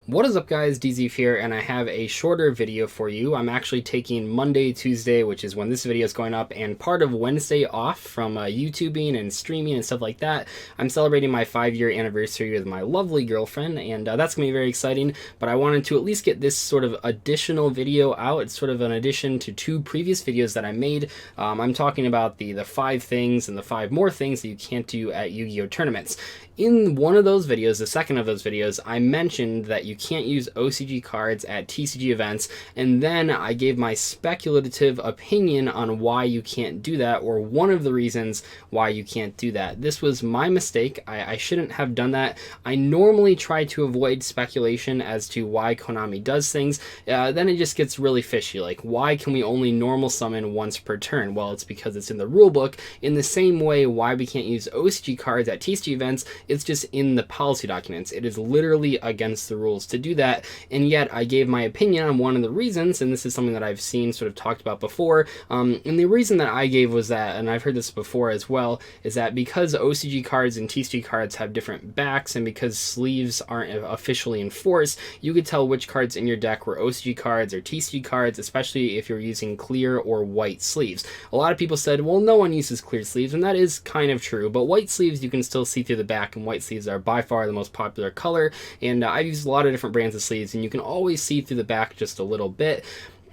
What is up, guys? Dzeeff here, and I have a shorter video for you. I'm actually taking Monday, Tuesday, which is when this video is going up, and part of Wednesday off from YouTubing and streaming and stuff like that. I'm celebrating my 5-year anniversary with my lovely girlfriend, and that's going to be very exciting, but I wanted to at least get this sort of additional video out. It's sort of an addition to 2 previous videos that I made. I'm talking about the 5 things and the 5 more things that you can't do at Yu-Gi-Oh! Tournaments. In one of those videos, the second of those videos, I mentioned that you can't use OCG cards at TCG events, and then I gave my speculative opinion on why you can't do that, or one of the reasons why you can't do that. This was my mistake. I shouldn't have done that. I normally try to avoid speculation as to why Konami does things. Then it just gets really fishy. Like, why can we only normal summon once per turn? Well, it's because it's in the rulebook. In the same way, why we can't use OCG cards at TCG events, it's just in the policy documents. It is literally against the rules to do that, and yet I gave my opinion on one of the reasons, and this is something that I've seen sort of talked about before, and the reason that I gave was that, and I've heard this before as well, is that because OCG cards and TCG cards have different backs, and because sleeves aren't officially enforced, you could tell which cards in your deck were OCG cards or TCG cards, especially if you're using clear or white sleeves. A lot of people said, well, no one uses clear sleeves, and that is kind of true, but white sleeves you can still see through the back, and white sleeves are by far the most popular color, and I've used a lot of different brands of sleeves, and you can always see through the back just a little bit.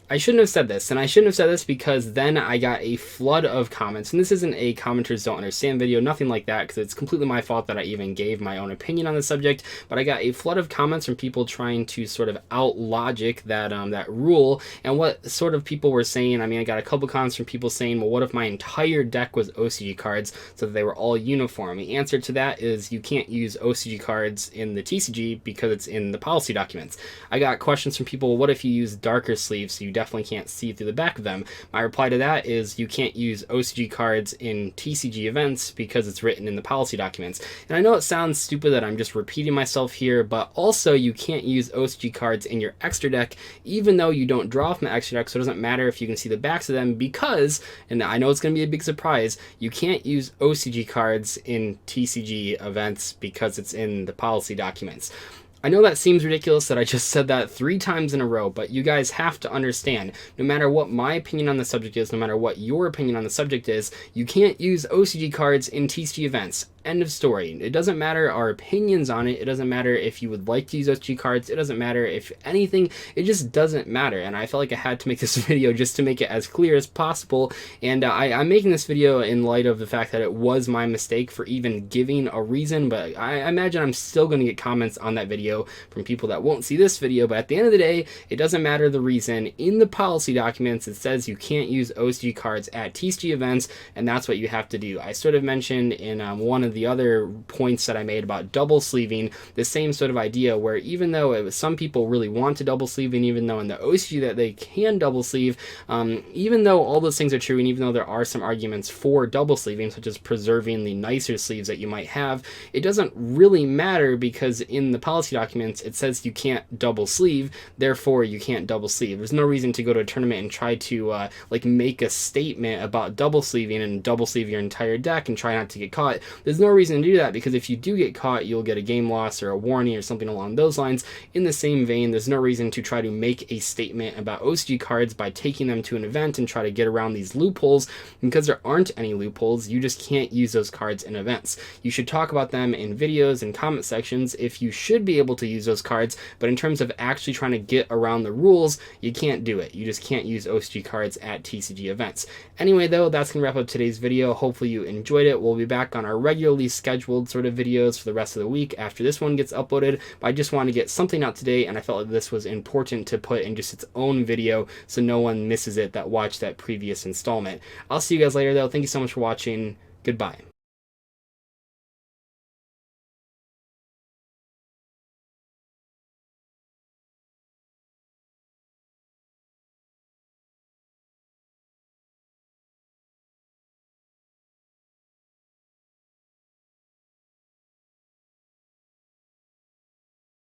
I shouldn't have said this, and I shouldn't have said this because then I got a flood of comments, and this isn't a commenters don't understand video, nothing like that, because it's completely my fault that I even gave my own opinion on the subject, but I got a flood of comments from people trying to sort of out-logic that, that rule, and what sort of people were saying. I mean, I got a couple comments from people saying, well, what if my entire deck was OCG cards so that they were all uniform? The answer to that is you can't use OCG cards in the TCG because it's in the policy documents. I got questions from people, well, what if you use darker sleeves so you definitely can't see through the back of them? My reply to that is you can't use OCG cards in TCG events because it's written in the policy documents. And I know it sounds stupid that I'm just repeating myself here, but also you can't use OCG cards in your extra deck even though you don't draw from the extra deck, so it doesn't matter if you can see the backs of them because, and I know it's going to be a big surprise, you can't use OCG cards in TCG events because it's in the policy documents. I know that seems ridiculous that I just said that 3 times in a row, but you guys have to understand, no matter what my opinion on the subject is, no matter what your opinion on the subject is, you can't use OCG cards in TCG events. End of story. It doesn't matter our opinions on it. It doesn't matter if you would like to use OCG cards. It doesn't matter if anything. It just doesn't matter. And I felt like I had to make this video just to make it as clear as possible. And I'm making this video in light of the fact that it was my mistake for even giving a reason. But I imagine I'm still going to get comments on that video from people that won't see this video. But at the end of the day, it doesn't matter the reason. In the policy documents, it says you can't use OCG cards at TCG events, and that's what you have to do. I sort of mentioned in one of the other points that I made about double sleeving, the same sort of idea where even though some people really want to double sleeve, and even though in the OCG that they can double sleeve, even though all those things are true, and even though there are some arguments for double sleeving, such as preserving the nicer sleeves that you might have, it doesn't really matter because in the policy documents it says you can't double sleeve, therefore you can't double sleeve. There's no reason to go to a tournament and try to like make a statement about double sleeving and double sleeve your entire deck and try not to get caught. There's no reason to do that, because if you do get caught, you'll get a game loss or a warning or something along those lines. In the same vein, there's no reason to try to make a statement about OCG cards by taking them to an event and try to get around these loopholes, because there aren't any loopholes. You just can't use those cards in events. You should talk about them in videos and comment sections if you should be able to use those cards, but in terms of actually trying to get around the rules, you can't do it. You just can't use OCG cards at TCG events. Anyway, though, that's going to wrap up today's video. Hopefully you enjoyed it. We'll be back on our regularly scheduled sort of videos for the rest of the week after this one gets uploaded, but I just wanted to get something out today, and I felt like this was important to put in just its own video so no one misses it that watched that previous installment. I'll see you guys later, though. Thank you so much for watching. Goodbye.